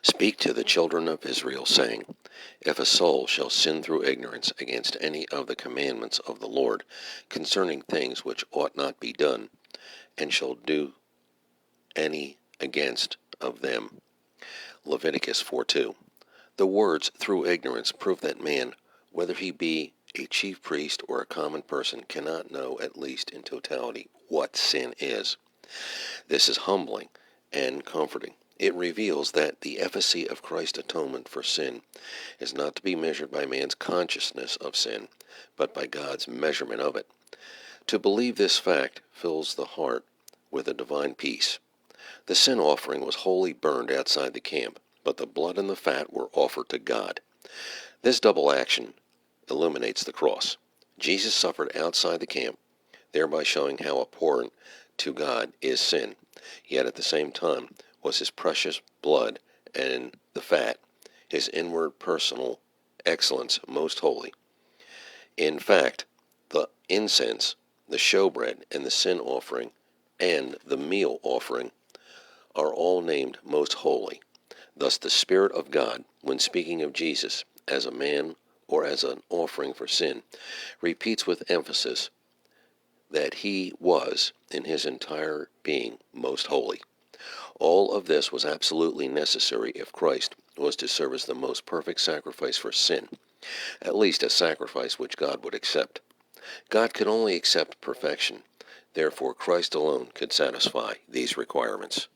Speak to the children of Israel, saying, If a soul shall sin through ignorance against any of the commandments of the Lord concerning things which ought not be done, and shall do any against of them. Leviticus 4:2. The words through ignorance prove that man, whether he be a chief priest or a common person, cannot know, at least in totality, what sin is. This is humbling and comforting. It reveals that the efficacy of Christ's atonement for sin is not to be measured by man's consciousness of sin, but by God's measurement of it. To believe this fact fills the heart with a divine peace. The sin offering was wholly burned outside the camp, but the blood and the fat were offered to God. This double action illuminates the cross. Jesus suffered outside the camp, thereby showing how abhorrent to God is sin, yet at the same time was his precious blood and the fat, his inward personal excellence, most holy. In fact, the incense, the showbread, and the sin offering, and the meal offering are all named most holy. Thus the Spirit of God, when speaking of Jesus as a man or as an offering for sin, repeats with emphasis that he was, in his entire being, most holy. All of this was absolutely necessary if Christ was to serve as the most perfect sacrifice for sin, at least a sacrifice which God would accept. God could only accept perfection. Therefore, Christ alone could satisfy these requirements.